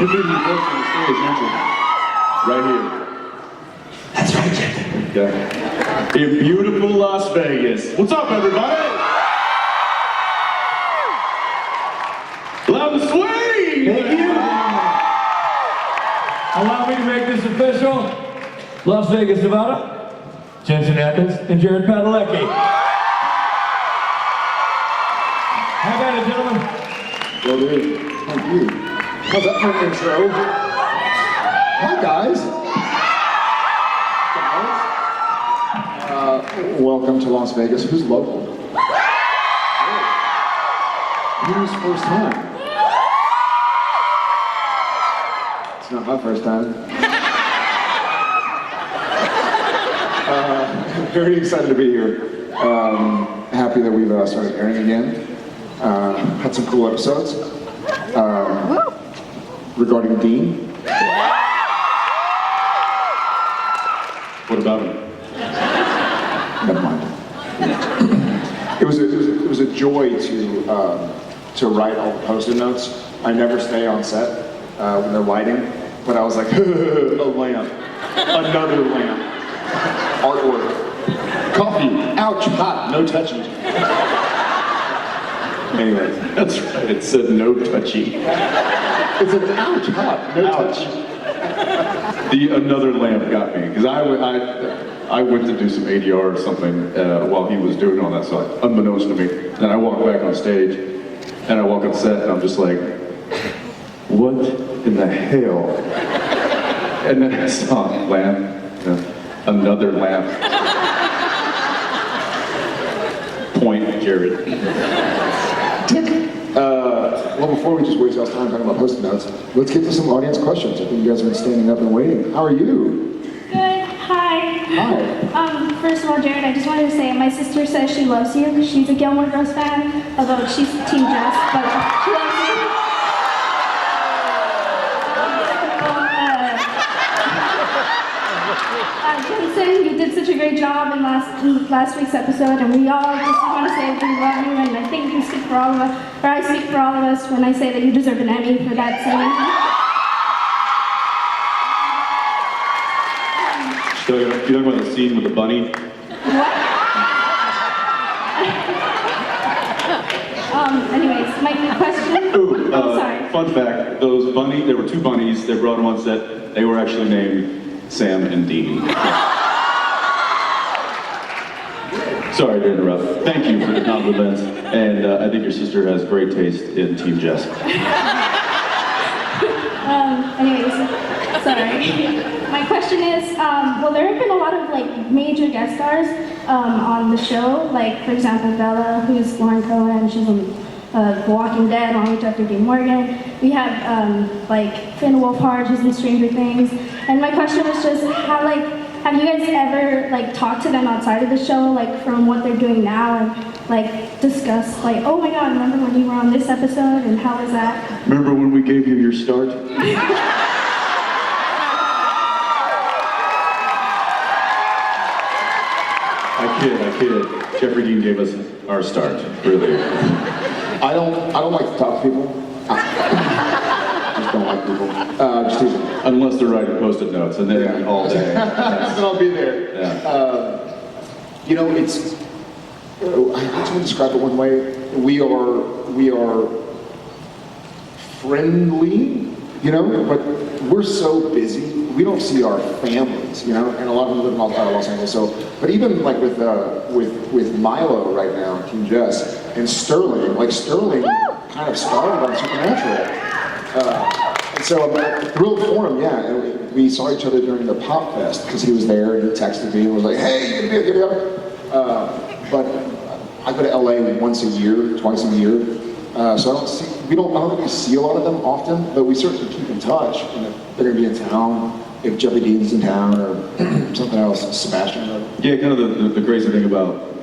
You're meeting the folks on the stage, aren't you? Right here. That's right, Jack. Okay. In beautiful Las Vegas. What's up, everybody? Loud and swing! Thank you. Allow me to make this official. Las Vegas, Nevada, Jensen Atkins, and Jared Padalecki. How about it, gentlemen? Well, dude, thank you. How's that for an intro? Hi, guys. Welcome to Las Vegas. Who's local? Who's first time? It's not my first time. Very excited to be here. Happy that we've started airing again. Had some cool episodes. Regarding Dean. What about him? Never mind. It was a joy to write all the post-it notes. I never stay on set when they're lighting, but I was like, a lamp, another lamp, artwork, coffee, ouch, hot, no touchy. Anyway, That's right, it said no touchy. it's an ouch, hot, no Ouch. touchy. The another lamp got me, because I went to do some ADR or something while he was doing all that stuff, unbeknownst to me. And I walk back on stage, and I walk on set, and I'm just like, what in the hell? And then I saw lamp, another lamp. Point, Jared. Well, before we just waste our time talking about post-it notes, let's get to some audience questions. I think you guys have been standing up and waiting. How are you? Good. Hi. Hi. First of all, Jared, I just wanted to say my sister says she loves you. She's a Gilmore Girls fan, although she's Team Jess, but she loves you. Jensen, you did such a great job in last week's episode, and we all just want to say that we love you, and I think you speak for all of us, or I speak for all of us when I say that you deserve an Emmy for that scene. You talking about the scene with the bunny? What? Anyways, my question. Ooh, sorry. Fun fact, there were two bunnies, they brought them on set, they were actually named Sam and Dean. Sorry to interrupt. Thank you for the compliments, and I think your sister has great taste in Team Jess. Anyways, sorry. My question is, well, there have been a lot of major guest stars on the show, like for example Bella, who's Lauren Cohen, she's on The Walking Dead, along with Jeffrey Dean Morgan. We have Finn Wolfhard, who's in Stranger Things. And my question was just how have you guys ever talked to them outside of the show, from what they're doing now, and discuss oh my God, remember when you were on this episode, and how was that? Remember when we gave you your start? I kid. Jeffrey Dean gave us our start, really. I don't like to talk to people. Just don't like people. Just teasing. Unless they're writing post-it notes, and then all day. Then I'll be there. Yeah. It's. I heard someone describe it one way. We are friendly, but we're so busy. We don't see our families, and a lot of them live in Los Angeles. So, but even with Milo right now, Team Jess, and Sterling, Sterling kind of started on Supernatural. And so I'm thrilled for him, yeah. And we saw each other during the Pop Fest because he was there and he texted me and was like, hey, you gonna be together? But I go to LA twice a year. So I don't really see a lot of them often, but we certainly keep in touch. And if they're gonna be in town, if Jeffrey Dean's in town or something else, Sebastian. Yeah, kind of the crazy thing about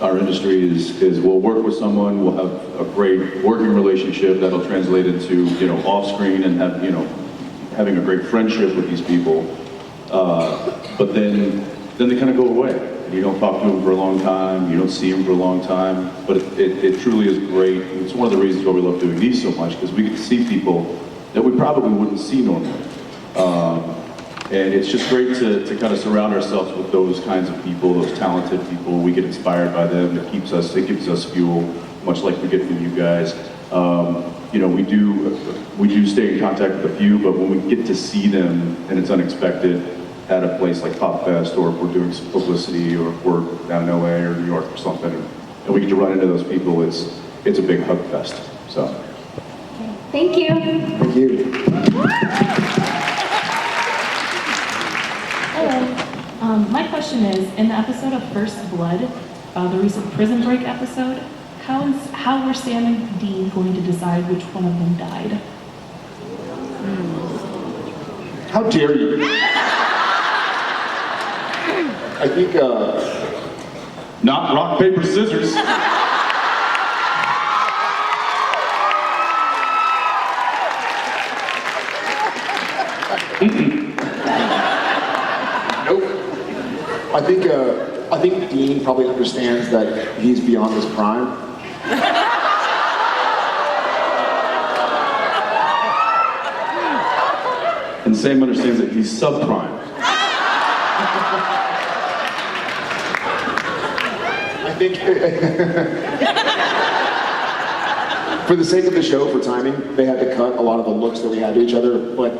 our industry is we'll work with someone, we'll have a great working relationship that'll translate into off screen and have having a great friendship with these people, but then they kind of go away. You don't talk to them for a long time, you don't see them for a long time, but it truly is great. It's one of the reasons why we love doing these so much, because we get to see people that we probably wouldn't see normally. And it's just great to kind of surround ourselves with those kinds of people, those talented people. We get inspired by them. It gives us fuel, much like we get from you guys. You know, we do stay in contact with a few, but when we get to see them and it's unexpected at a place like Pop Fest, or if we're doing some publicity, or if we're down in LA or New York or something, and we get to run into those people, it's a big hug fest. So. Thank you. Thank you. Hello. My question is, in the episode of First Blood, the recent Prison Break episode, how were Sam and Dean going to decide which one of them died? How dare you? I think, Not rock, paper, scissors. nope. I think Dean probably understands that he's beyond his prime. And Sam understands that he's subprime. I think, for the sake of the show, for timing, they had to cut a lot of the looks that we had to each other, but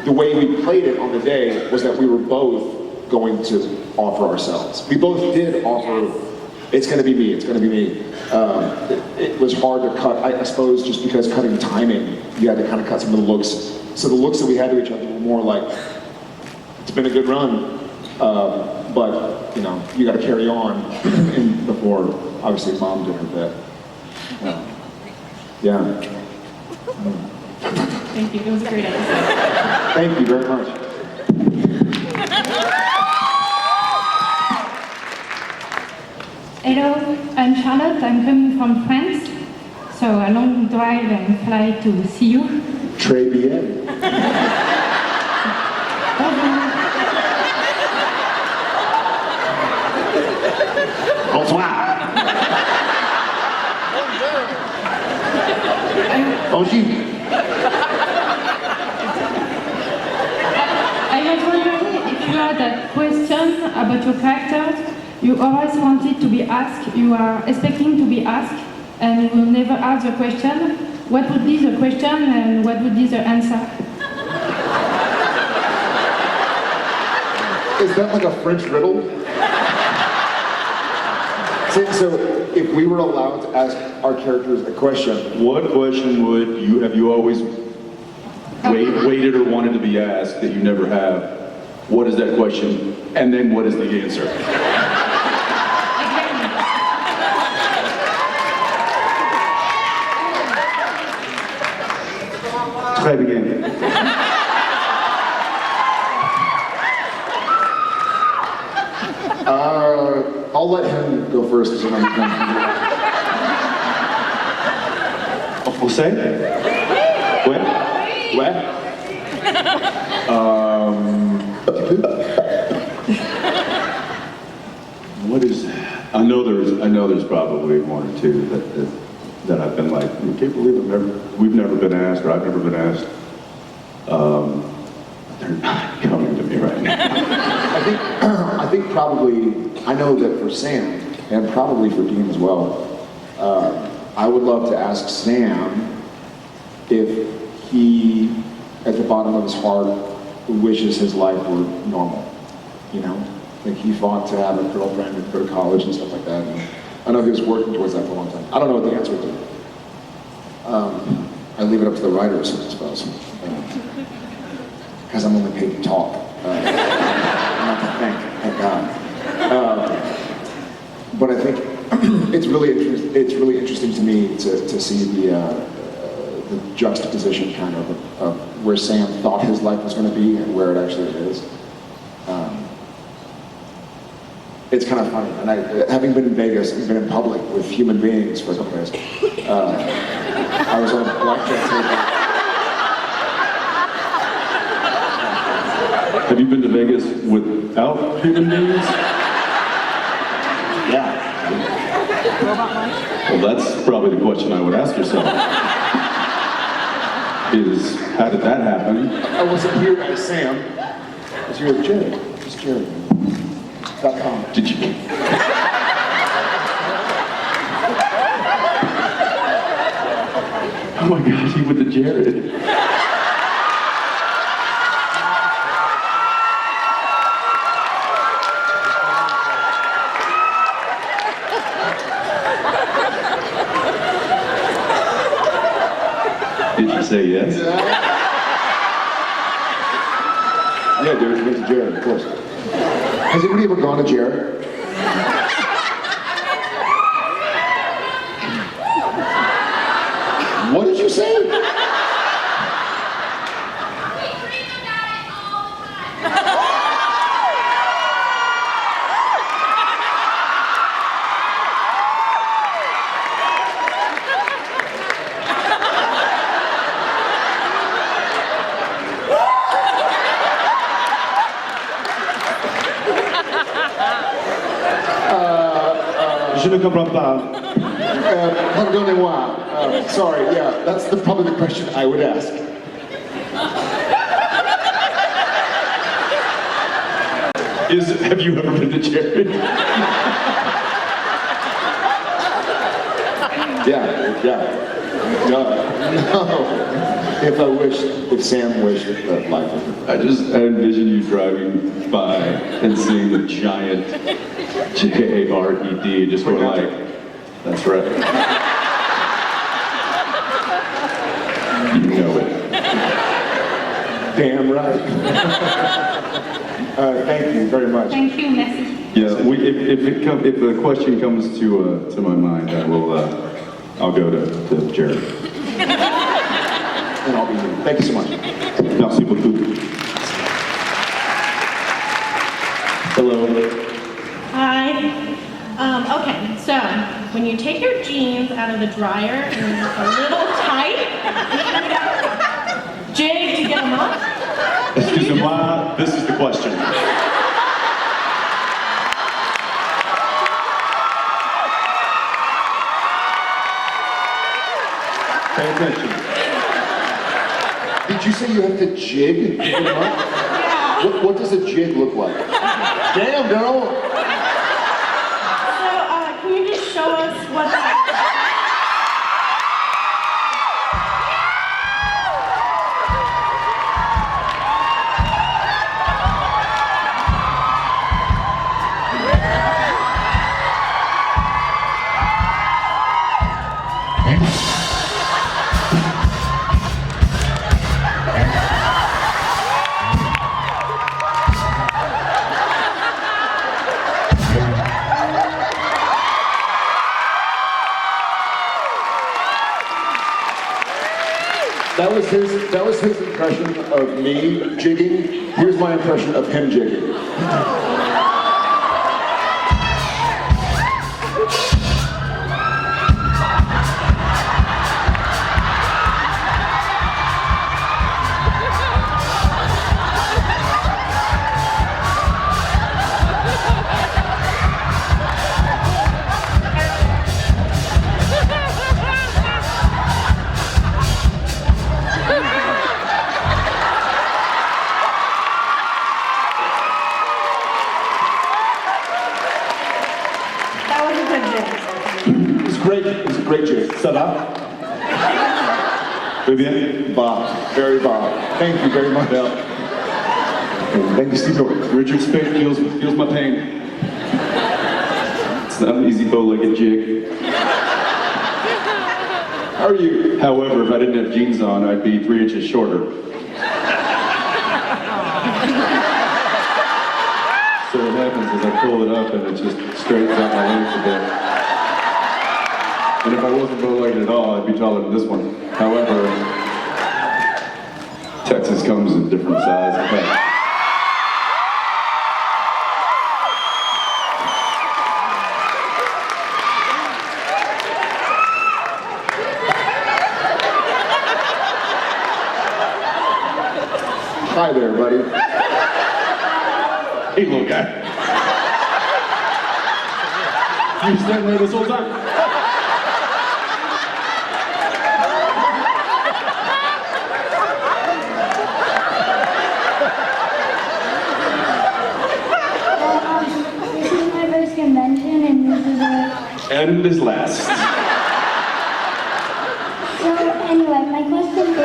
the way we played it on the day was that we were both going to offer ourselves. We both did offer, it's gonna be me, it's gonna be me. It was hard to cut, I suppose, just because cutting timing, you had to kind of cut some of the looks. So the looks that we had to each other were more like, it's been a good run, but you know, you got to carry on. And before, obviously, Mom did her bit. Yeah. Thank you. It was a great episode. Thank you very much. Hello, I'm Charlotte. I'm coming from France. So a long drive and fly to see you. Très bien. Bonsoir. Bonjour. I was wondering if you had a question about your characters you always wanted to be asked, you are expecting to be asked, and you will never ask the question. What would be the question and what would be the answer? Is that like a French riddle? So if we were allowed to ask our characters a question, What question have you always waited or wanted to be asked that you never have? What is that question? And then what is the answer? Très bien. I'll let him go first because I'm going En français? Ouais? Ouais? What is? I know there's probably one or two that I've been like, I can't believe we've never been asked, or I've never been asked. They're not coming to me right now. I think probably, I know that for Sam, and probably for Dean as well, I would love to ask Sam if he, at the bottom of his heart, wishes his life were normal, you know? Like he fought to have a girlfriend and go to college and stuff like that. And I know he was working towards that for a long time. I don't know what the answer is. I leave it up to the writers, I suppose. Because I'm only paid to talk. Not to thank God. But I think it's really interesting to me to see the juxtaposition kind of where Sam thought his life was going to be and where it actually is. It's kind of funny, and having been in Vegas and been in public with human beings for a couple days, I was on a blackjack table. Have you been to Vegas without human beings? Yeah. Well, that's probably the question I would ask yourself. is, how did that happen? I wasn't here as Sam. I was here as Jared. Just Jared.com. Did you? Oh my gosh, he went to Jared. Did you say yes? Yeah, dude, went to Jared, of course. Has anybody ever gone to Jared? What did you say? Je ne comprends pas. Pardonnez-moi. Sorry, yeah, that's probably the question I would ask. Have you ever been to Jared? Yeah. No. If Sam wished that life would. I envision you driving by and seeing the giant Jared, just going like, that's right. You know it. Damn right. Thank you very much. Thank you, Messi. Yeah, if the question comes to my mind, I'll go to Jared. And I'll be here. Thank you so much. Merci beaucoup. Hello. Hi. Okay, so when you take your jeans out of the dryer and they're just a little tight, jig to get them up. Excusez-moi, this is the question. Pay attention. Did you say you have to jig? Yeah. What does a jig look like? Damn, girl! So can you just show us what that? That was his impression of me jigging. Here's my impression of him jigging. It was a great jig. Ça va? Très bien? Bob, very Bob. Thank you very much. Thank you, Steve. Richard Spade feels my pain. It's not an easy bow-legged jig. How are you? However, if I didn't have jeans on, I'd be 3 inches shorter. So what happens is I pull it up and it just straightens out my legs a bit. And if I wasn't bow-legged at all, I'd be taller than this one. However, Texas comes in different sizes. Hi there, buddy. Hey, little guy. You standing there this whole time? And is last. So anyway, my question is,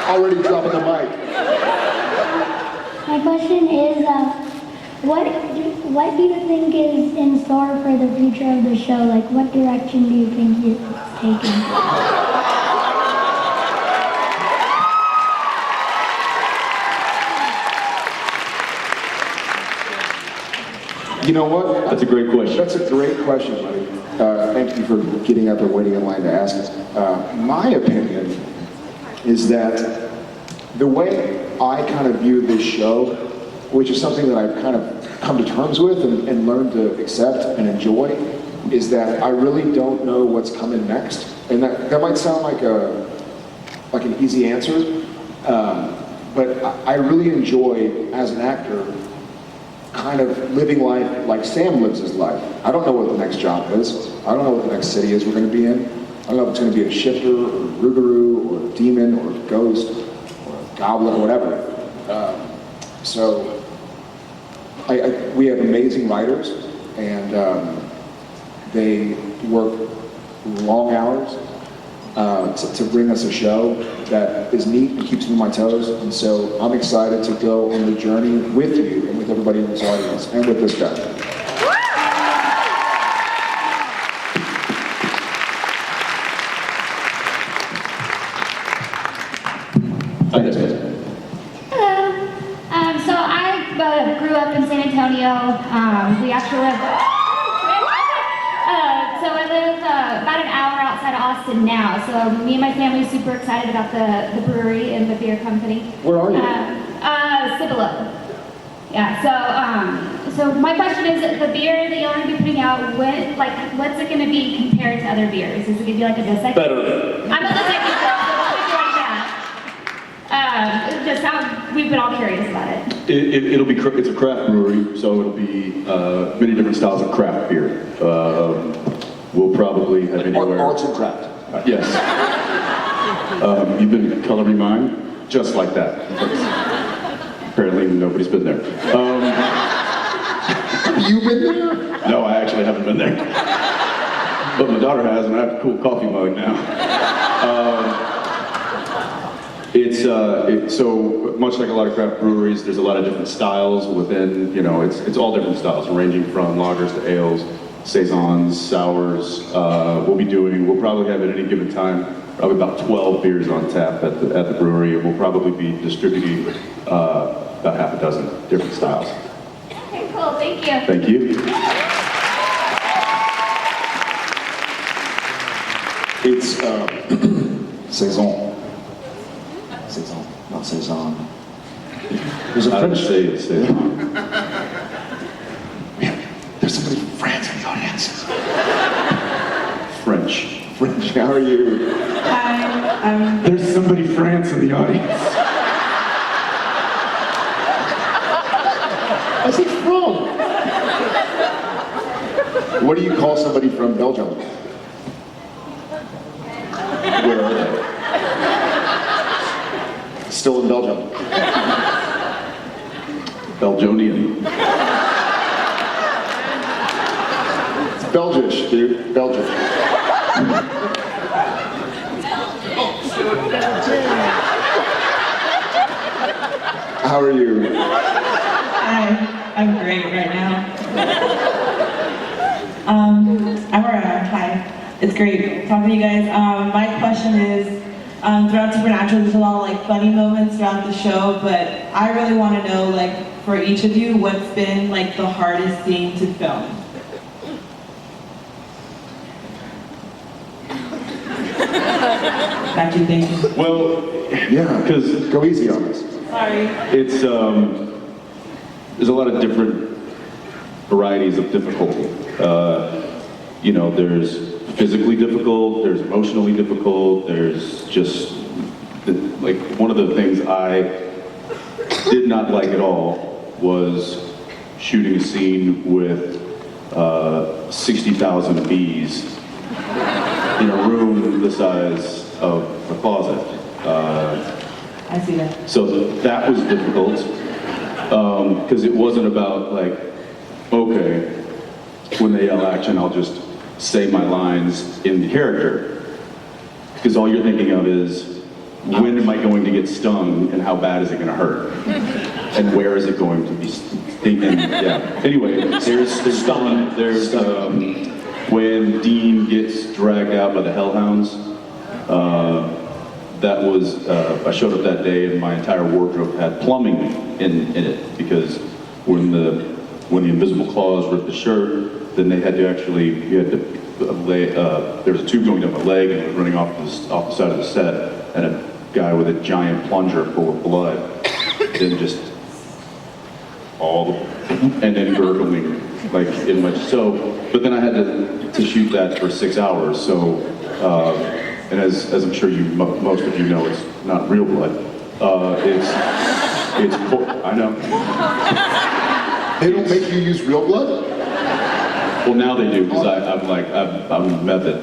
Already dropping the mic. my question is, what do you think is in store for the future of the show? Like, what direction do you think it's taking? You know what? That's a great question. That's a great question, buddy. Thank you for getting up and waiting in line to ask us. My opinion is that the way I kind of view this show, which is something that I've kind of come to terms with and learned to accept and enjoy, is that I really don't know what's coming next. And that might sound like an easy answer, but I really enjoy, as an actor, kind of living life like Sam lives his life. I don't know what the next job is. I don't know what the next city is we're going to be in. I don't know if it's going to be a shifter or a Rougarou or a demon or a ghost or a goblin or whatever. So we have amazing writers, and they work long hours to bring us a show that is neat and keeps me on my toes. And so I'm excited to go on the journey with you and with everybody in this audience and with this guy. Hello. So I grew up in San Antonio. We actually live. So I live about an hour outside of Austin now. So me and my family are super excited about the brewery and the beer company. Where are you? Cibolo. Yeah. So my question is, the beer that y'all are gonna be putting out, what's it gonna be compared to other beers? Is it gonna be like a Dos Equis? Better. I'm a Dos Equis girl, so it's gonna be like that. Just how we've been all curious about it. It's a craft brewery, so it'll be many different styles of craft beer. We'll probably have anywhere. Arts and craft. Yes. You've been coloring mine just like that. Apparently nobody's been there. You've been there? No, I actually haven't been there. But my daughter has, and I have a cool coffee mug now. It's so much like a lot of craft breweries. There's a lot of different styles within. It's all different styles, ranging from lagers to ales, saisons, sours. We'll probably have at any given time probably about 12 beers on tap at the brewery, and we'll probably be distributing about half a dozen different styles. Okay, cool. Thank you. Thank you. It's saison. Saison, not saison. There's a I didn't French. say it, saison. There's somebody from France in the audience. French. French, how are you? Hi, There's somebody France in the audience. I said from. What do you call somebody from Belgium? Where are they? Still in Belgium. Belgian. It's Belgish, dude. Belgium. How are you? Hi, I'm great right now. I'm Mariah. Hi, it's great talking to you guys. My question is, throughout Supernatural, there's a lot of funny moments throughout the show, but I really want to know, for each of you, what's been the hardest scene to film? Got you thinking. Well, Yeah, because go easy on us. Sorry. it's there's a lot of different varieties of difficulty. There's physically difficult, there's emotionally difficult, there's just one of the things I did not like at all was shooting a scene with 60,000 bees in a room the size of a closet. I see that. So that was difficult. Because it wasn't about like, okay, when they yell action, I'll just say my lines in the character. Because all you're thinking of is, when am I going to get stung and how bad is it going to hurt? And where is it going to be stinging? Yeah. Anyway, there's stung. There's when Dean gets dragged out by the hellhounds. That was, I showed up that day and my entire wardrobe had plumbing in it, because when the invisible claws ripped the shirt, then they had to actually, you had to lay, there was a tube going down my leg and it was running off the side of the set, and a guy with a giant plunger full of blood, then just and then gurgling like in my, so, but then I had to shoot that for 6 hours, so, and as I'm sure most of you know, it's not real blood. I know. They don't make you use real blood? Well, now they do, because I'm method.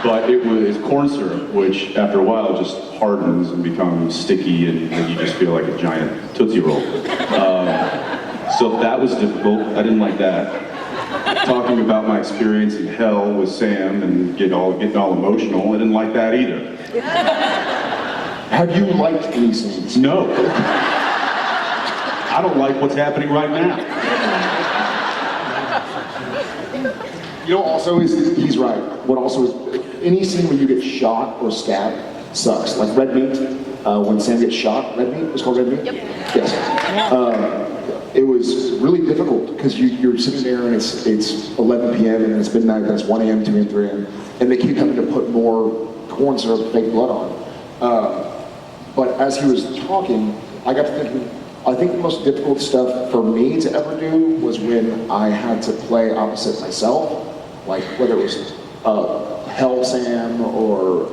But it was corn syrup, which after a while just hardens and becomes sticky, and you just feel like a giant Tootsie Roll. So that was difficult. I didn't like that. Talking about my experience in hell with Sam and getting all emotional, I didn't like that either. Have you liked any scenes? No. I don't like what's happening right now. You know, also he's right. What also is, any scene when you get shot or stabbed sucks. Like red meat, when Sam gets shot, red meat, it's called red meat? Yep. Yes. It was really difficult because you're sitting there and it's 11 p.m. and it's midnight, and it's 1 a.m., 2 a.m., 3 a.m. and they keep having to put more corn syrup, fake blood on. But as he was talking, I got to thinking, I think the most difficult stuff for me to ever do was when I had to play opposite myself, like whether it was Hell Sam or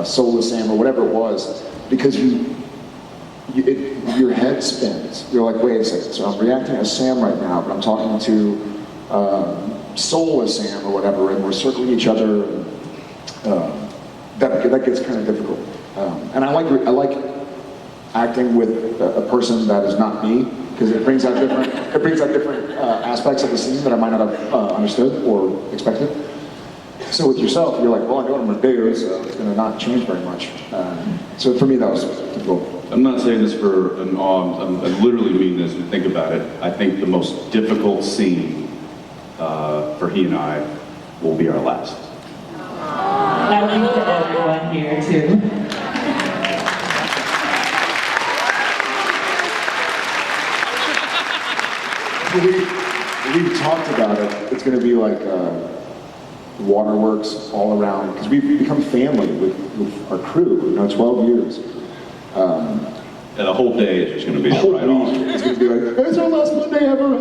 Soulless Sam or whatever it was, because your head spins. You're like, wait a second, so I'm reacting as Sam right now, but I'm talking to Soulless Sam or whatever, and we're circling each other. And, that gets kind of difficult. And I like acting with a person that is not me, because it brings out different aspects of the scene that I might not have understood or expected. So with yourself, you're like, well, I know what I'm going to do, so it's going to not change very much. So for me, that was difficult. I'm not saying this for an awe, I literally mean this, and think about it. I think the most difficult scene for he and I will be our last. That would be for everyone here too. We've talked about it. It's going to be like waterworks all around, because we've become family with our crew. 12 years. And the whole day is just going to be The whole right off. week, it's going to be like, it's our last Monday ever.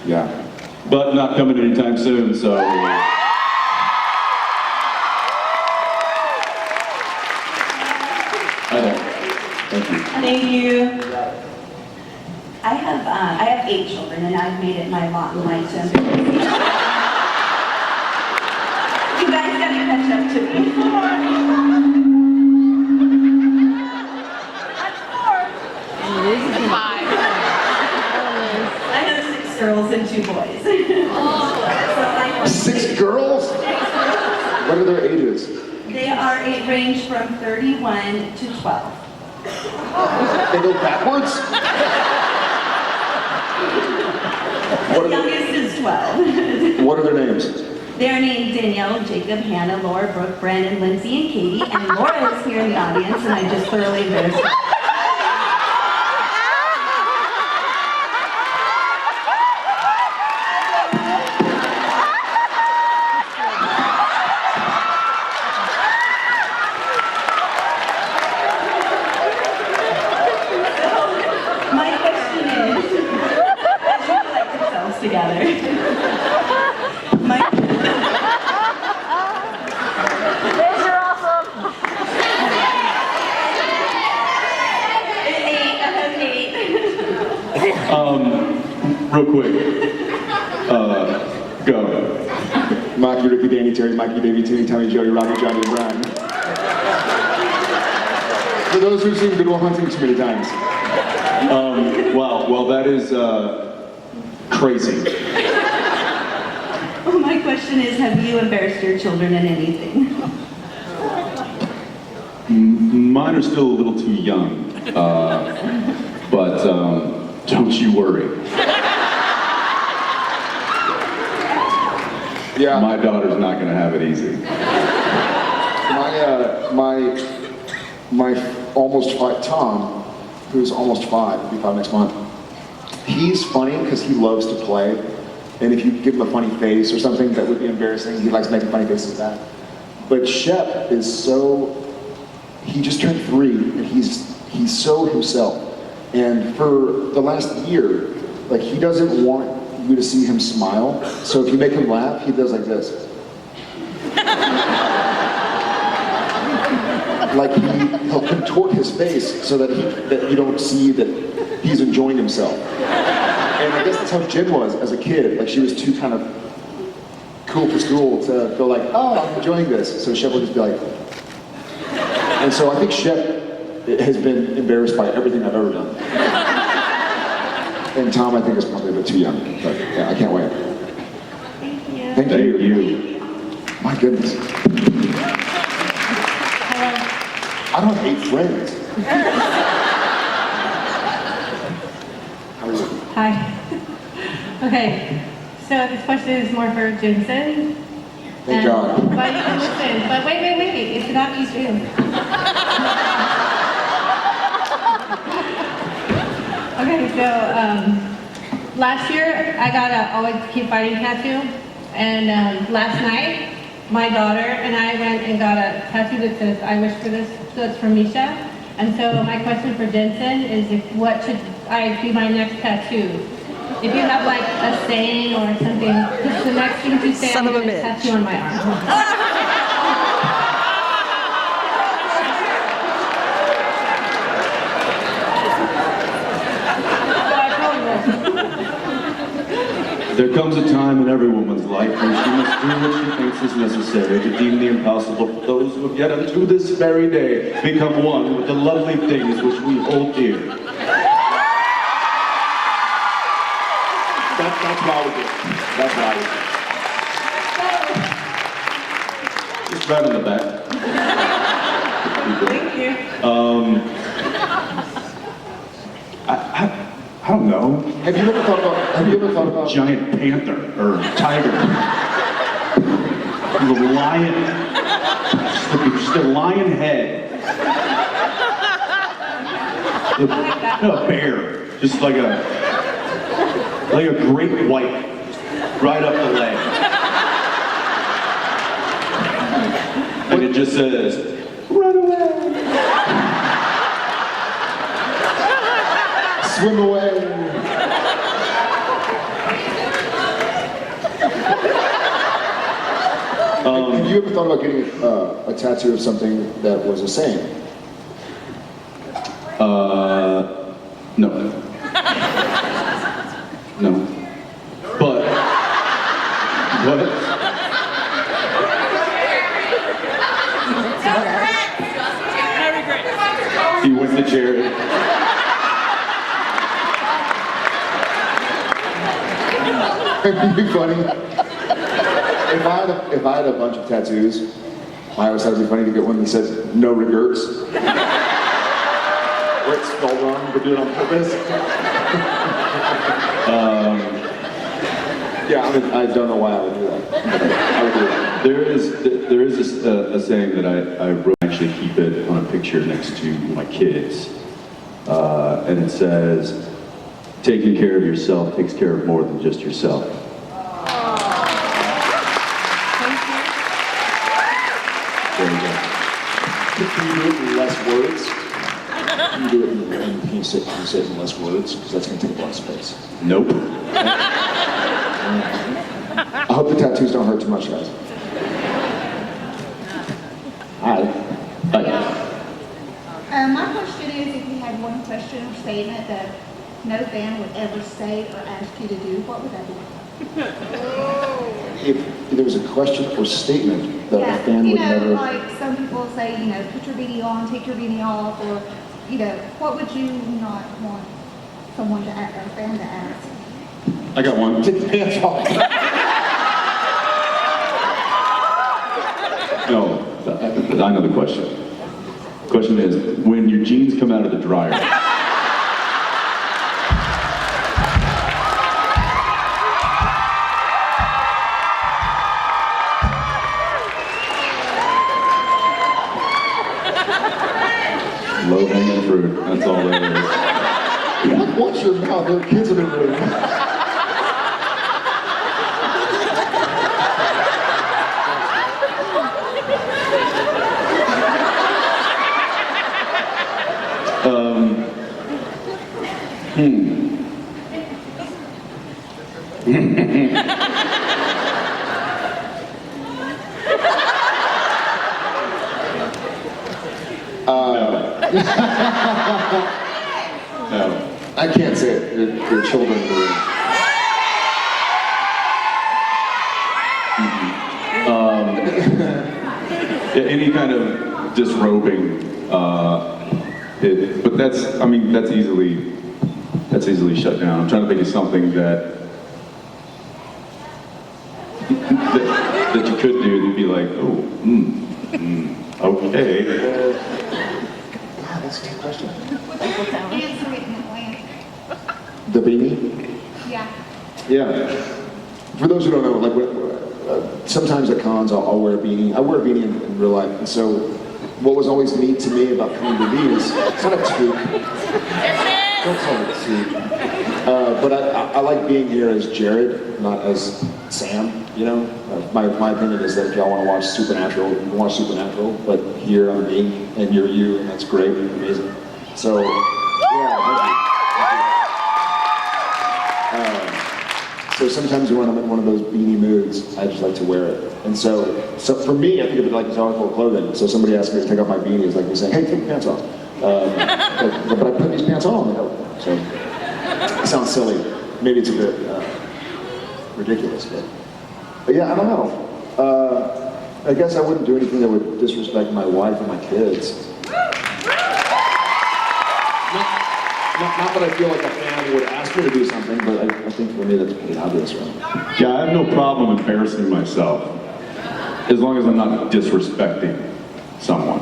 Yeah. But not coming anytime soon, so. Thank you. Thank you. I have 8 children, and I've made it my lot in life to you guys gotta catch up to me. I have 6 girls and 2 boys. So 6 girls? What are their ages? they range from 31 to 12. They go backwards? The youngest is 12. What are their names? They're named Danielle, Jacob, Hannah, Laura, Brooke, Brandon, Lindsay, and Katie. And Laura is here in the audience, and I just thoroughly embarrassed her. My question is, as you collect yourselves together, Real quick. Go. Mikey, Ricky, Danny, Terry, Mikey, Davey, Timmy, Tommy, Joey, Robbie, Johnny, and Brian. For those who've seen Good Will Hunting too many times. Wow, well, that is crazy. Well, my question is, have you embarrassed your children in anything? Mine are still a little too young, but don't you worry. Yeah. My daughter's not going to have it easy. My almost 5, Tom, who's almost 5, will be 5 next month, he's funny because he loves to play. And if you give him a funny face or something that would be embarrassing, he likes making funny faces at that. But Shep is so, he just turned 3 and he's so himself. And for the last year, like he doesn't want you to see him smile. So if you make him laugh, he does like this. Like he'll contort his face so that you don't see that he's enjoying himself. And I guess that's how Jen was as a kid. Like she was too kind of cool for school to go like, oh, I'm enjoying this. So Shep would just be like, and so I think Shep has been embarrassed by everything I've ever done. And Tom, I think, is probably a bit too young. But yeah, I can't wait. Thank you. Thank you. My goodness. I don't have 8 friends. How are you? Hi. Okay, so this question is more for Jensen. Thank God. But you can listen. But wait. It's not you too. Okay, so last year I got a Always Keep Fighting tattoo. And last night, my daughter and I went and got a tattoo that says, I wish for this, so it's from Misha. And so my question for Jensen is what should I do my next tattoo? If you have like a saying or something, because the next thing you say, I'm going to tattoo on my arm. There comes a time in every woman's life when she must do what she thinks is necessary to deem the impossible for those who have yet unto this very day become one with the lovely things which we hold dear. That's what I would do. That's what I would do. Just right on the back. Thank you. I don't know. Have you ever thought about Giant panther or tiger. The lion. Just a lion head. A bear. Just like a great white. Right up the leg. And it just says, run away. swim away? Have you ever thought about getting a tattoo of something that was a saying? No. No. But, what? He went to Jared. It'd be funny. If I had a bunch of tattoos, I always thought it'd be funny to get one that says no regrets. Or it's spelled wrong, but do it on purpose. Yeah, I mean, I don't know why I would do that. I would do that. There is a saying that I wrote, actually keep it on a picture next to my kids. And it says, taking care of yourself takes care of more than just yourself. There you go. Can you do it in less words? Can you do it can you say it in less words? Because that's going to take a lot of space. Nope. I hope the tattoos don't hurt too much, guys. Hi. Hi. My question is, if you had one question or statement that no fan would ever say or ask you to do, what would that be? If there was a question or statement that a fan you would know, never... like some people say, put your beanie on, take your beanie off, or, what would you not want someone to ask, a fan to ask? I got one. Take the pants off. No, I know the question. The question is, when your jeans come out of the dryer, low-hanging fruit, that's all that is. Watch your mouth, there are kids in the room. No. I can't say it. There are children in the room. Any kind of disrobing, but that's easily shut down. I'm trying to think of something that you could do to be like, okay. Yeah, that's a good question. Answer it in Atlanta. The beanie? Yeah. Yeah. For those who don't know, sometimes at cons I'll wear a beanie. I wear a beanie in real life, and so what was always neat to me about coming to these, it's not a toque. Don't call it a toque. But I like being here as Jared, not as Sam. My opinion is that if y'all want to watch Supernatural, you can watch Supernatural, but here I'm me, and you're you, and that's great and amazing. So, yeah, thank you. So sometimes when I'm in one of those beanie moods, I just like to wear it. And so for me, I think of it like this article of clothing. So somebody asks me to take off my beanie, it's like me saying, hey, take your pants off. But I put these pants on, so it sounds silly. Maybe it's a bit ridiculous, but yeah, I don't know. I guess I wouldn't do anything that would disrespect my wife and my kids. Not that I feel like a fan would ask me to do something, but I think for me that's pretty obvious, right? Yeah, I have no problem embarrassing myself, as long as I'm not disrespecting someone.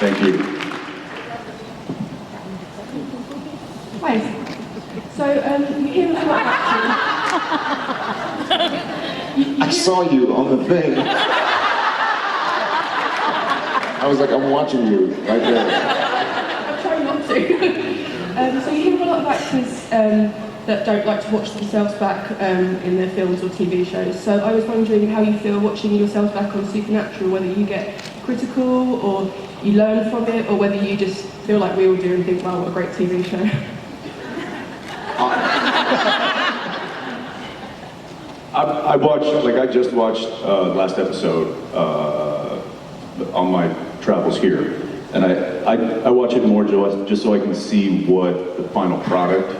Thank you. Hi. So, you hear a lot of acting. I saw you on the thing. I was like, I'm watching you right there. I'm trying not to. So you hear a lot of actors that don't like to watch themselves back in their films or TV shows. So I was wondering how you feel watching yourselves back on Supernatural, whether you get critical or you learn from it, or whether you just feel like we all do and think, wow, what a great TV show. I just watched last episode on my travels here, and I watch it more just so I can see what the final product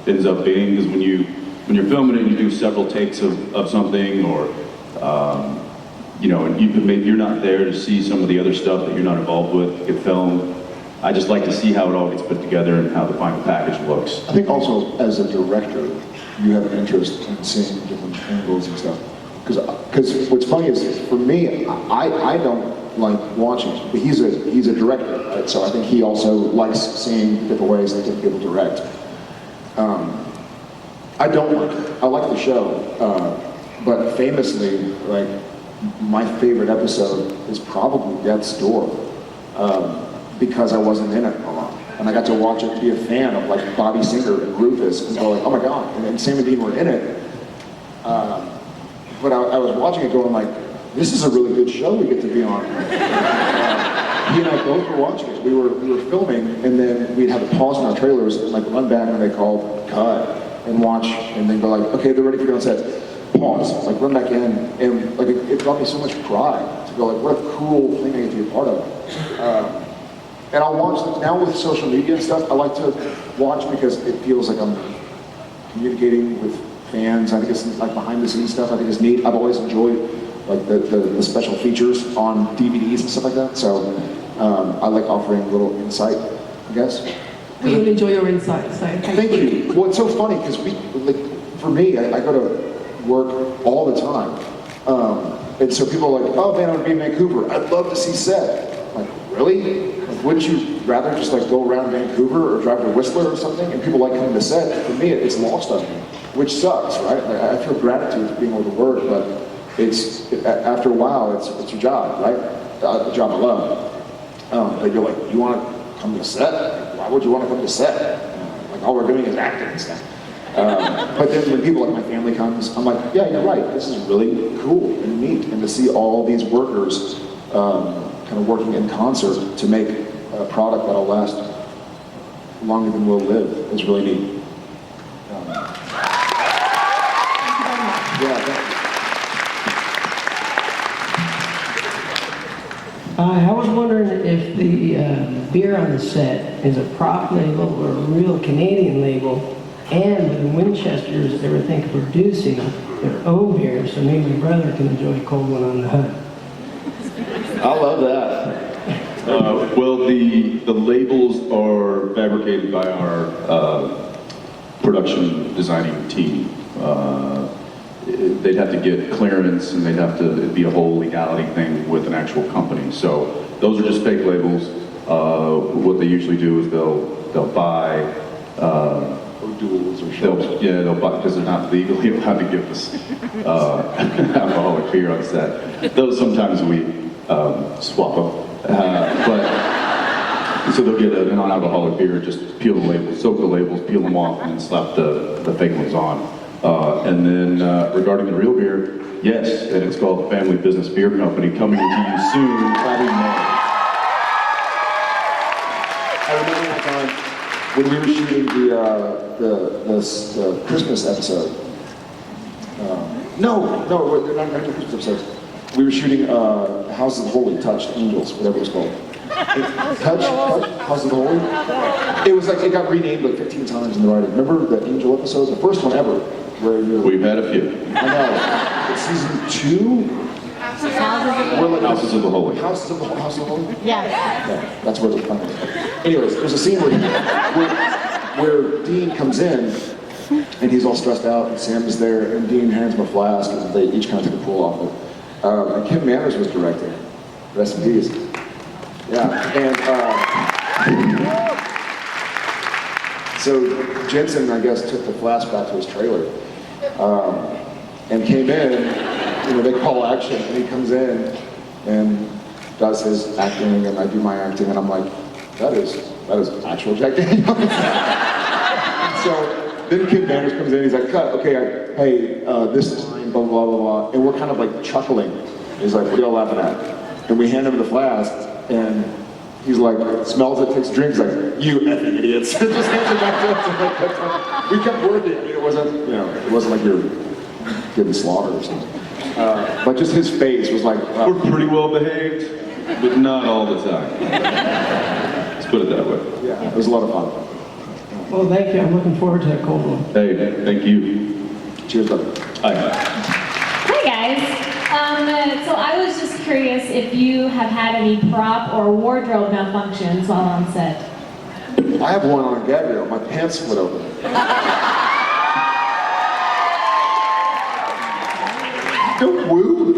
ends up being. Because when you're filming it, you do several takes of something, or and you're not there to see some of the other stuff that you're not involved with get filmed. I just like to see how it all gets put together and how the final package looks. I think also as a director, you have an interest in seeing different angles and stuff. Because what's funny is, for me, I don't like watching it, but he's a director, right? So I think he also likes seeing different ways that different people direct. I don't like it. I like the show, but famously, like, my favorite episode is probably Death's Door, because I wasn't in it a lot. And I got to watch it, be a fan of like Bobby Singer and Rufus, and go like, oh my God, and Sam and Dean were in it. But I was watching it going like, this is a really good show we get to be on. He and I both were watching it. We were filming, and then we'd have to pause in our trailers and like run back when they called cut and watch, and then go like, okay, they're ready for you on set. Pause, like run back in, and like it brought me so much pride to go like, what a cool thing I get to be a part of. And I'll watch, now with social media and stuff, I like to watch because it feels like I'm communicating with fans. I think it's like behind the scenes stuff. I think it's neat. I've always enjoyed like the special features on DVDs and stuff like that. So I like offering a little insight, I guess. We really enjoy your insights, so Thank you. Well, it's so funny because for me, I go to work all the time. And so people are like, oh man, I'm gonna be in Vancouver. I'd love to see set. I'm like, really? Like, wouldn't you rather just like go around Vancouver or drive to Whistler or something? And people like coming to set. For me, it's lost on me, which sucks, right? Like, I feel gratitude for being able to work, but it's after a while, it's your job, right? A job I love. But you're like, you want to come to set? Like, why would you want to come to set? Like all we're doing is acting and stuff. But then when people like my family comes, I'm like, yeah, you're right. This is really cool and neat, and to see all these workers kind of working in concert to make a product that'll last longer than we'll live is really neat. I was wondering if the beer on the set is a prop label or a real Canadian label, and whether Winchester's ever think of producing their own beer, so maybe my brother can enjoy a cold one on the hut. I love that. Well, the labels are fabricated by our production designing team. They'd have to get clearance, and it'd be a whole legality thing with an actual company. So those are just fake labels. What they usually do is they'll buy duels or shows. They'll buy, because they're not legal. You don't have to give us alcoholic beer on set. Those sometimes we swap them. But so they'll get a non-alcoholic beer, just peel the labels, soak the labels, peel them off, and then slap the fake ones on. And then regarding the real beer, yes, and it's called the Family Business Beer Company, coming to you soon, probably May. I remember one time when we were shooting the Christmas episode. No, they're not the Christmas episodes. We were shooting House of the Holy, Touched Angels, whatever it's called. Touch, House of the Holy. It was like it got renamed like 15 times in the writing. Remember the Angel episode, the first one ever, where we've had a few. I know. It's season 2. Houses of the Holy. House of the Holy. Yes. Yeah, that's where the fun is. Anyways, there's a scene where Dean comes in and he's all stressed out, and Sam is there, and Dean hands him a flask, and they each kind of take a pull off it. And Kim Manners was directing. Rest in peace. Yeah, and so Jensen, I guess, took the flask back to his trailer and came in. They call action, and he comes in and does his acting, and I do my acting, and I'm like, that is actual Jack Daniels. So then Kim Manners comes in, he's like, cut, okay, hey, this line, blah, blah, blah, blah, and we're kind of like chuckling. He's like, what are y'all laughing at? And we hand him the flask, and he's like, smells it, takes a drink, he's like, you effing idiots. Just hands it back to us. We kept working. I mean, it wasn't like you're getting slaughtered or something. But just his face was like, wow. We're pretty well behaved, but not all the time. Let's put it that way. Yeah, it was a lot of fun. Well, thank you. I'm looking forward to that cold one. Hey, thank you. Cheers, brother. Hi. Hey guys. So I was just curious if you have had any prop or wardrobe malfunctions while on set. I have one on Gabriel. My pants split open. Don't woo.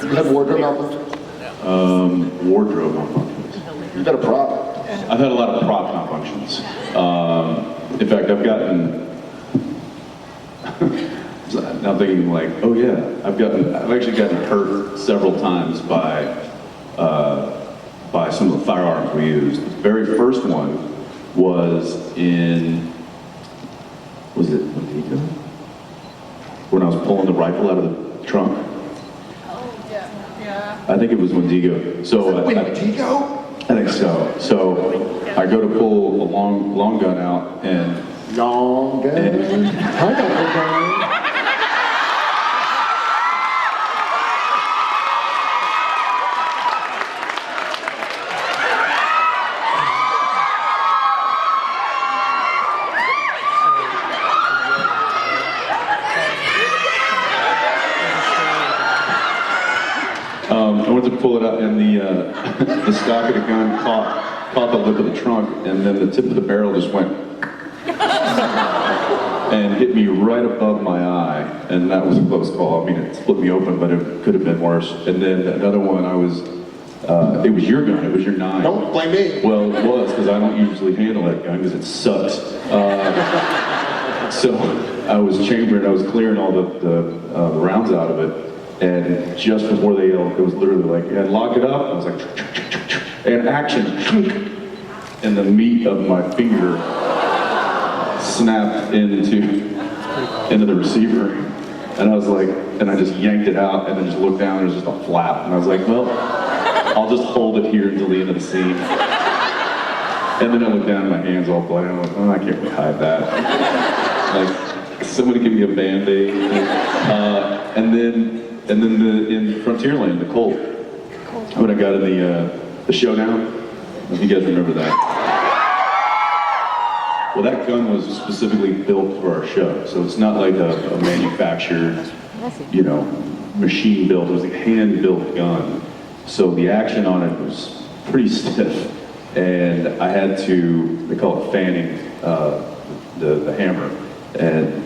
You have wardrobe malfunctions? Wardrobe malfunctions. You got a prop. I've had a lot of prop malfunctions. In fact, I've gotten. I'm thinking like, oh yeah, I've actually gotten hurt several times by some of the firearms we used. The very first one was was it Wendigo? When I was pulling the rifle out of the trunk. I think it was Wendigo. So Wendigo? I think so. So I go to pull a long gun out, and long gun. I got a gun. to pull it out, and the the stock of the gun caught the lip of the trunk, and then the tip of the barrel just went and hit me right above my eye, and that was a close call. I mean, it split me open, but it could have been worse. And then another one, it was your gun, it was your 9. Don't blame me. Well, it was, because I don't usually handle that gun, because it sucks. So I was chambering, I was clearing all the rounds out of it, and just before they yelled, it was literally like, and lock it up, I was like, and action, and the meat of my finger snapped into the receiver, and I was like, and I just yanked it out, and then just looked down, and there's just a flap, and I was like, well, I'll just hold it here until the end of the scene. And then I looked down, and my hands all bloody, and I'm like, oh, I can't really hide that. Like, somebody give me a Band-Aid. And then in Frontier Lane, the Colt, when I got in the showdown, if you guys remember that. Well, that gun was specifically built for our show, so it's not like a manufactured, machine built. It was a hand-built gun, so the action on it was pretty stiff, and I had to, they call it fanning the hammer, and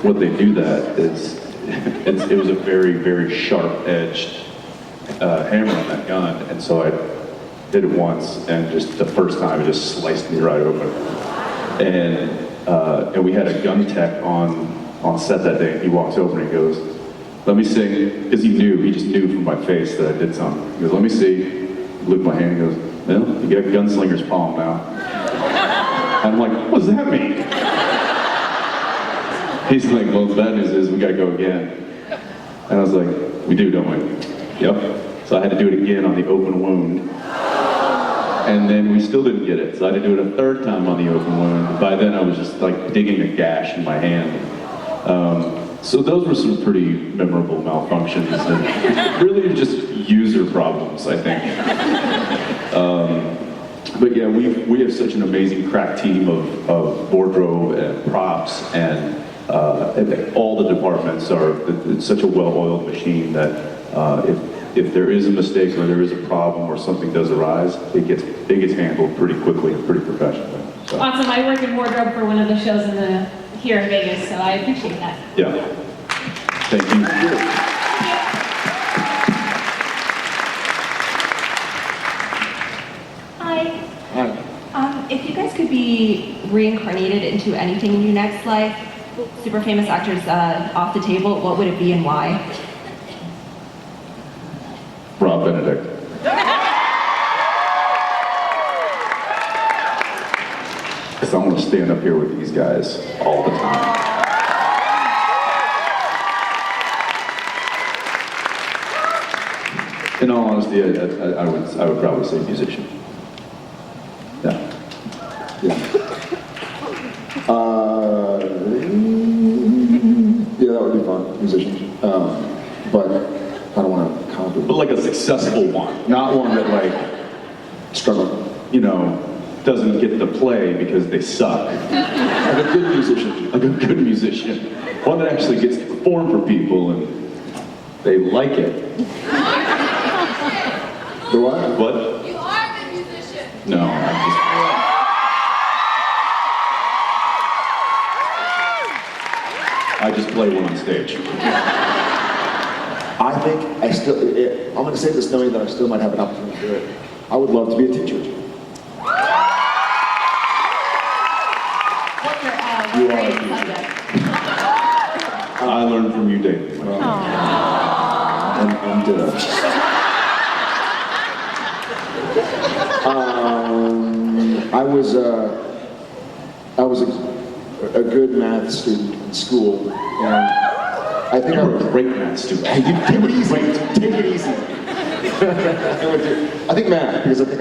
what they do that is it was a very, very sharp-edged hammer on that gun, and so I did it once, and just the first time it just sliced me right open. And we had a gun tech on set that day, and he walks over and he goes, let me see, because he just knew from my face that I did something. He goes, let me see. He looked at my hand and goes, well, you got gunslinger's palm now. And I'm like, what does that mean? He's like, well, the bad news is we got to go again. And I was like, we do, don't we? Yep. So I had to do it again on the open wound. And then we still didn't get it. So I had to do it a third time on the open wound. By then I was just like digging a gash in my hand. So those were some pretty memorable malfunctions and really just user problems, I think. But yeah, we have such an amazing crack team of wardrobe and props and all the departments it's such a well-oiled machine that if there is a mistake or there is a problem or something does arise, it gets handled pretty quickly and pretty professionally. So. Awesome. I work in wardrobe for one of the shows here in Vegas, so I appreciate that. Yeah. Thank you. Hi. If you guys could be reincarnated into anything in your next life, super famous actors off the table, what would it be and why? Rob Benedict. Because I want to stand up here with these guys all the time. In all honesty, I would probably say musician. Yeah. Yeah, that would be fun, musician. But I don't want to compliment. But like a successful one, not one that like struggle. Doesn't get to play because they suck. Like a good musician. Like a good musician. One that actually gets to perform for people and they like it. Do I? What? You are a good musician. No, I'm just... I just play one on stage. I think I'm going to say this knowing that I still might have an opportunity to do it. I would love to be a teacher. What's your You are. grade subject? I learned from you, Dave. And ditto. I was a good math student in school, and I think You were a great math student. Hey, take it easy. Take it easy. I think math, because I think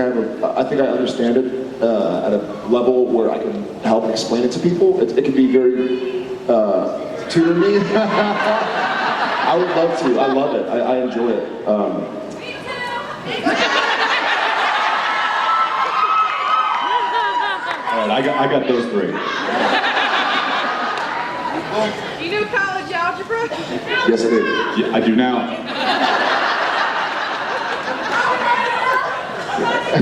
I understand it at a level where I can help explain it to people. It can be very to me. I would love to. I love it. I enjoy it. All right, I got those three. You do college algebra? Yes, I did. Yeah, I do now. I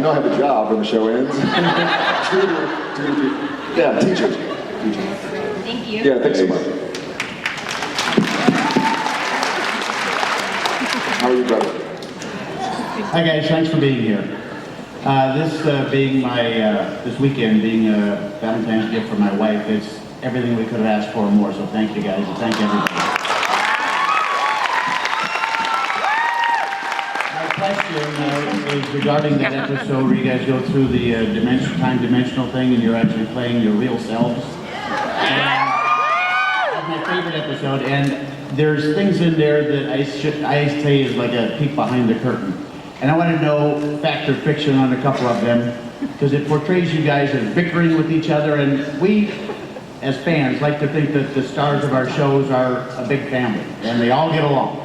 know I have a job when the show ends. Yeah, teacher. Thank you. Yeah, thanks so much. How are you, brother? Hi guys, thanks for being here. This weekend being a Valentine's gift for my wife, it's everything we could have asked for and more, so thank you guys and thank everybody. My question is regarding that episode where you guys go through the time-dimensional thing and you're actually playing your real selves. That's my favorite episode, and there's things in there that I say is like a peek behind the curtain. And I want to know fact or fiction on a couple of them, because it portrays you guys as bickering with each other, and we, as fans, like to think that the stars of our shows are a big family, and they all get along.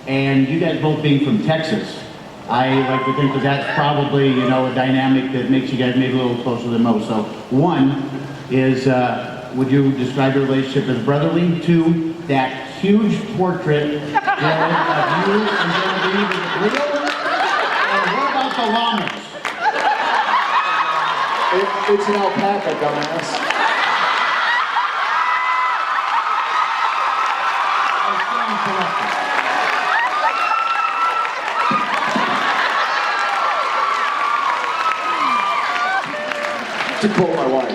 And you guys both being from Texas, I like to think that that's probably, you know, a dynamic that makes you guys maybe a little closer than most. So one is, would you describe your relationship as brotherly? Two, that huge portrait, Jared, of you and Genevieve, is it real? What about the llamas? It's an alpaca, dumbass. To quote my wife.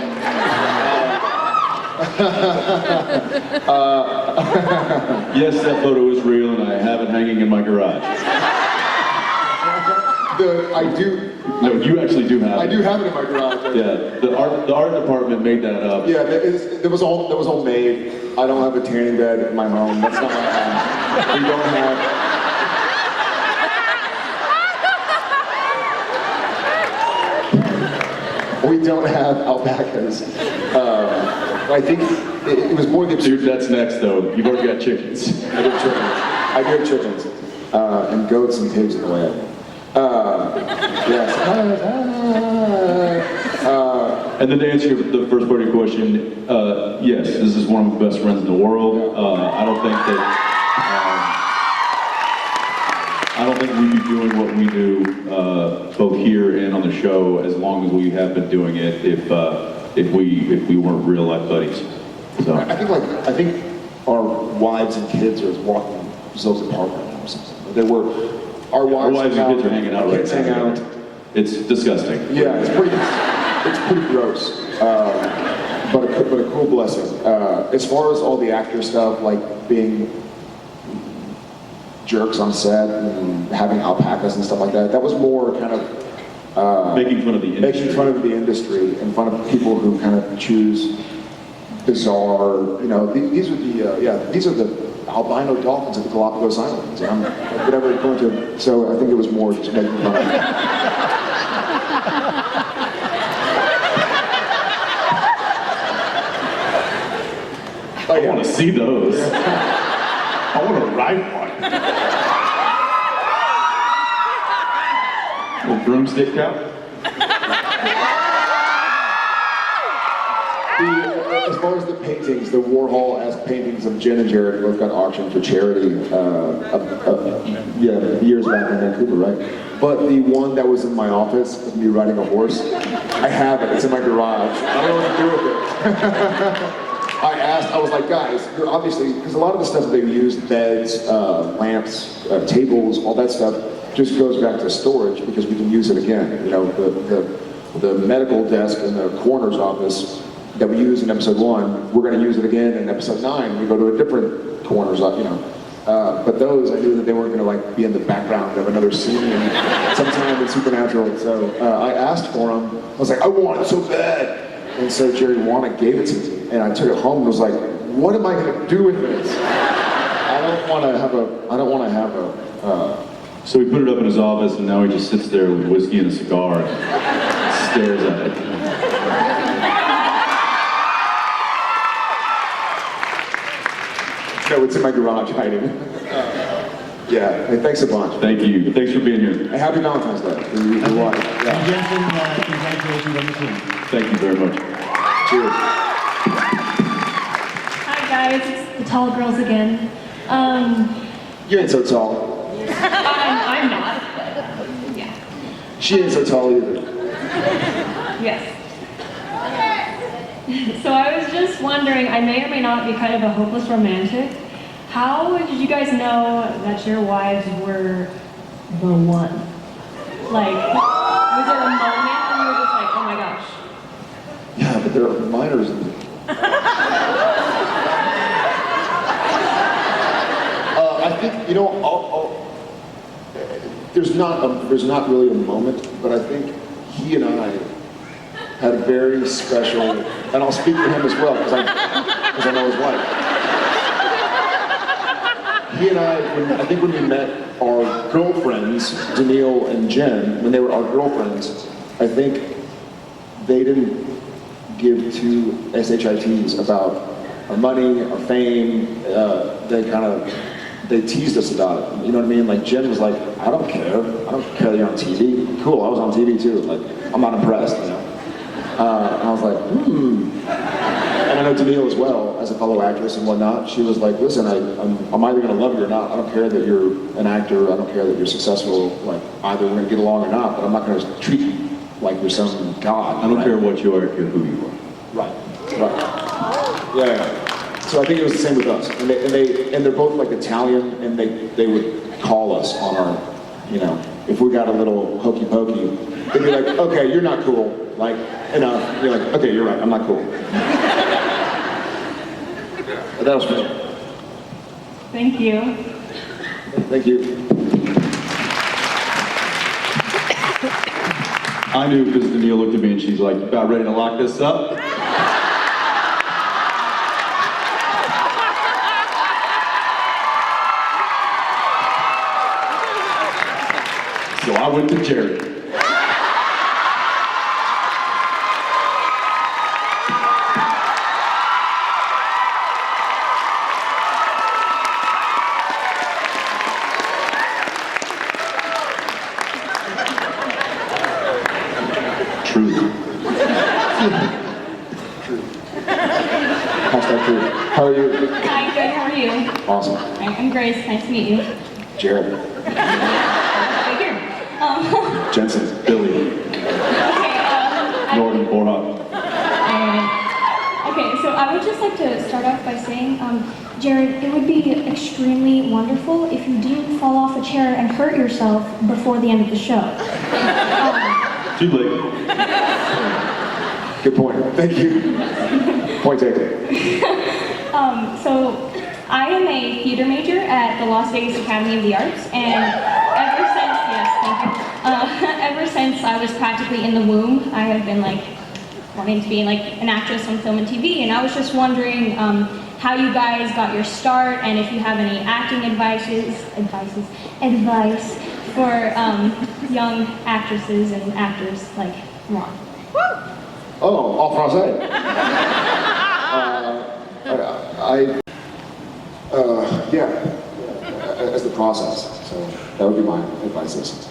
Yes, that photo is real, and I have it hanging in my garage. I do. No, you actually do have it. I do have it in my garage. Yeah, the art department made that up. Yeah, that was all made. I don't have a tanning bed in my home. That's not my house. We don't have. We don't have alpacas. I think it was more the. Dude, that's next though. You've already got chickens. I do have chickens. And goats and pigs in the way. Yes. And then to answer the first part of your question, yes, this is one of my best friends in the world. I don't think we'd be doing what we do, both here and on the show, as long as we have been doing it, if we weren't real life buddies. So I think our wives and kids are walking themselves apart right now or something. They were. Our wives and kids are hanging out right now. Hang out. It's disgusting. Yeah, it's pretty gross, but a cool blessing. As far as all the actor stuff, like being jerks on set and having alpacas and stuff like that, that was more kind of making fun of the industry. Making fun of the industry and fun of people who kind of choose bizarre. You know, these are the albino dolphins at the Galapagos Islands. Whatever it's going to. So I think it was more just making fun of it. I want to see those. I want to ride one. Little broomstick out. As far as the paintings, the Warhol-esque paintings of Jen and Jared both got auctioned for charity, years back in Vancouver, right? But the one that was in my office of me riding a horse, I have it. It's in my garage. I don't know what to do with it. I was like, guys, you're obviously, because a lot of the stuff that they used, beds, lamps, tables, all that stuff, just goes back to storage because we can use it again. You know, the medical desk in the coroner's office that we used in episode 1, we're going to use it again in episode 9. We go to a different coroner's office, you know. But those, I knew that they weren't going to like be in the background of another scene sometime in Supernatural. So I asked for them. I was like, I want it so bad. And so Jerry Wannick gave it to me. And I took it home and was like, what am I going to do with this? I don't want to have a. So he put it up in his office, and now he just sits there with whiskey and a cigar and stares at it. No, it's in my garage hiding. Yeah, hey, thanks a bunch. Thank you. Thanks for being here. And happy Valentine's Day for your wife. Yeah. And Jensen, congratulations on the film. Thank you very much. Cheers. Hi guys, it's the tall girls again. You ain't so tall. I'm not. She ain't so tall either. Yes. So I was just wondering, I may or may not be kind of a hopeless romantic. How did you guys know that your wives were the one? Like, was there a moment when you were just like, oh my gosh? Yeah, but they're minors. I think, you know, there's not really a moment, but I think he and I had a very special, and I'll speak for him as well, because I know his wife. He and I think when we met our girlfriends, Daniil and Jen, when they were our girlfriends, I think they didn't give two SHITs about our money, our fame. They teased us about it. You know what I mean? Like Jen was like, I don't care. I don't care that you're on TV. Cool, I was on TV too. Like, I'm not impressed, you know? And I was like, And I know Daniil as well, as a fellow actress and whatnot. She was like, listen, I'm either gonna love you or not. I don't care that you're an actor. I don't care that you're successful. Like, either we're gonna get along or not, but I'm not gonna treat you like you're some god. I don't care what you are, I care who you are. Right. Yeah. So I think it was the same with us. And they're both like Italian, and they would call us on our, you know, if we got a little hokey pokey, they'd be like, okay, you're not cool. Like, enough. You're like, okay, you're right, I'm not cool. But that was fun. Thank you. Thank you. I knew because Daniil looked at me and she's like, about ready to lock this up? So I went to Jared. Hashtag true. How are you? Hi, good, how are you? Awesome. Hi, I'm Grace, nice to meet you. Jared. Jensen. Billy. Norton. Borhoff. Okay, so I would just like to start off by saying, Jared, it would be extremely wonderful if you didn't fall off a chair and hurt yourself before the end of the show. Too late. Good point. Thank you. Point taken. So I am a theater major at the Las Vegas Academy of the Arts, and ever since I was practically in the womb, I have been like wanting to be like an actress on film and TV, and I was just wondering how you guys got your start, and if you have any acting advice for young actresses and actors like Ron. Oh, en français. As the process. So that would be my advice.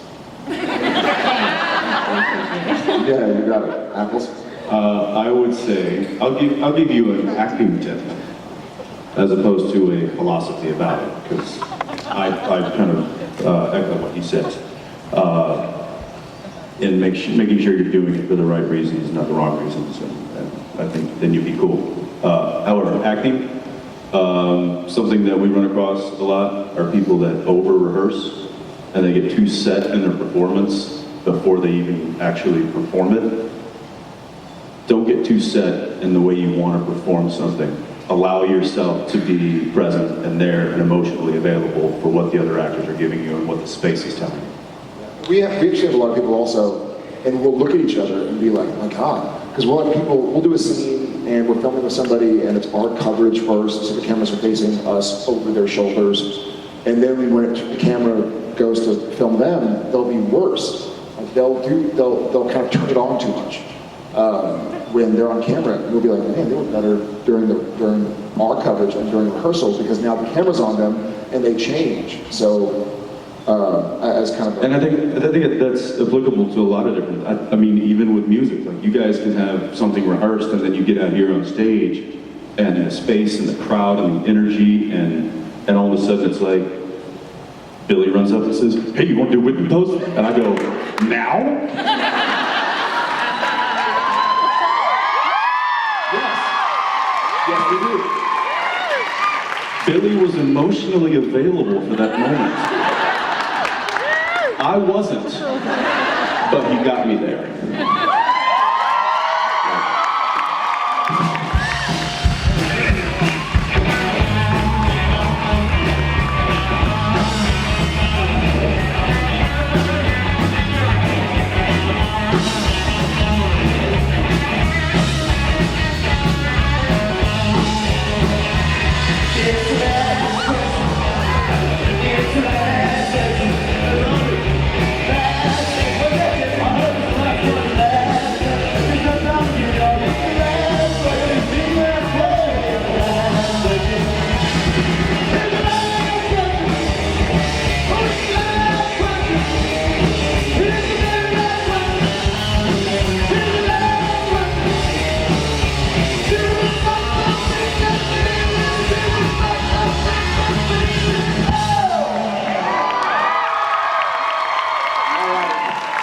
Yeah, you got it. Apples. I would say I'll give you an acting tip as opposed to a philosophy about it, because I kind of echo what he says. And making sure you're doing it for the right reasons, not the wrong reasons, and I think then you'll be cool. However, acting, something that we run across a lot are people that over-rehearse and they get too set in their performance before they even actually perform it. Don't get too set in the way you want to perform something. Allow yourself to be present and there and emotionally available for what the other actors are giving you and what the space is telling you. We actually have a lot of people also, and we'll look at each other and be like, oh my God. Because we'll have people, we'll do a scene and we're filming with somebody and it's our coverage first, so the cameras are facing us over their shoulders. And then when the camera goes to film them, they'll be worse. Like they'll kind of turn it on too much when they're on camera. And we'll be like, man, they were better during our coverage and during rehearsals because now the camera's on them and they change. So as kind of. And I think that's applicable to a lot of different. I mean, even with music, like you guys can have something rehearsed and then you get out here on stage, and the space and the crowd and the energy and all of a sudden it's like Billy runs up and says, "Hey, you want to do whipping post?" And I go, "Now?" Yes, we do. Billy was emotionally available for that moment. I wasn't, but he got me there.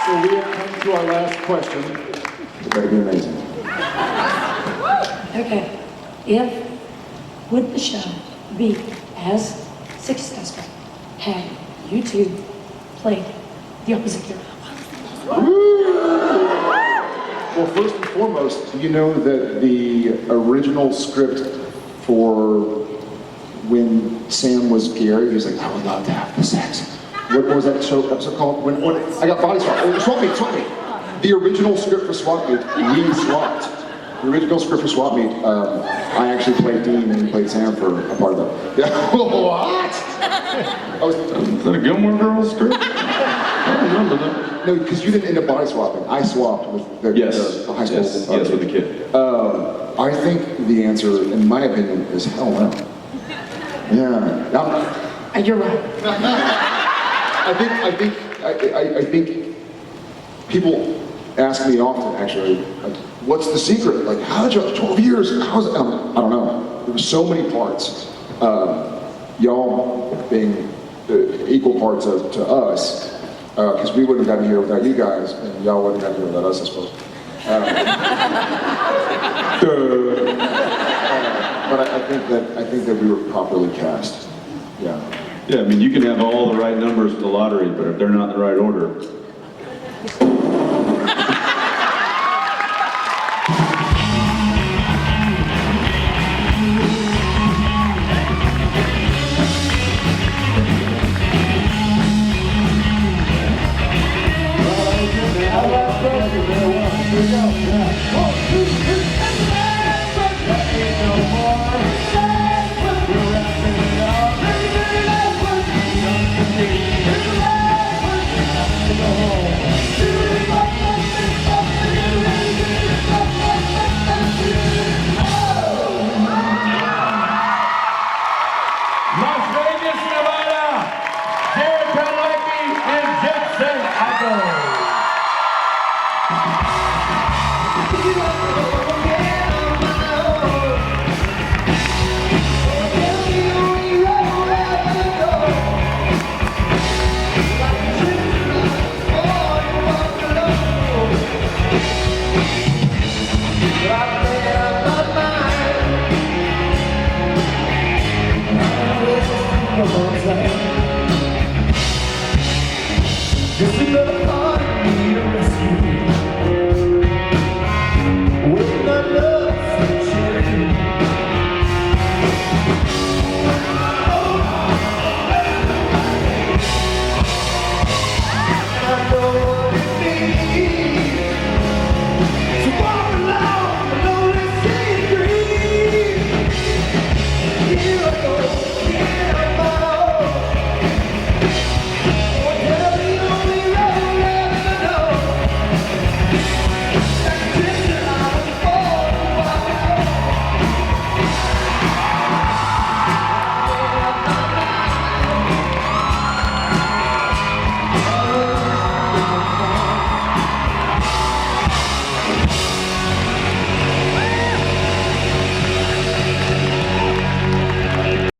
So we have come to our last question. It better be amazing. Okay, if would the show be as successful had you two played the opposite hero? Well, first and foremost, you know that the original script for when Sam was Gary, he was like, "I would love to have the sex." What was that show episode called? When I got body swap. Oh, swap meet. The original script for Swap Meet, we swapped. The original script for Swap Meet, I actually played Dean and he played Sam for a part of it. Yeah. What? Is that a Gilmore Girls script? I don't remember that. No, because you didn't end up body swapping. I swapped with the high school. Yes, with the kid. I think the answer, in my opinion, is hell no. Yeah. You're right. I think people ask me often, actually, like, what's the secret? Like, how did you, 12 years, how's it? I don't know. There were so many parts. Y'all being equal parts to us, because we wouldn't have gotten here without you guys, and y'all wouldn't have gotten here without us, I suppose. But I think that we were properly cast. Yeah. Yeah, I mean, you can have all the right numbers for the lottery, but if they're not in the right order. Las Vegas, Nevada, Jared Padalecki and Jensen Ackles.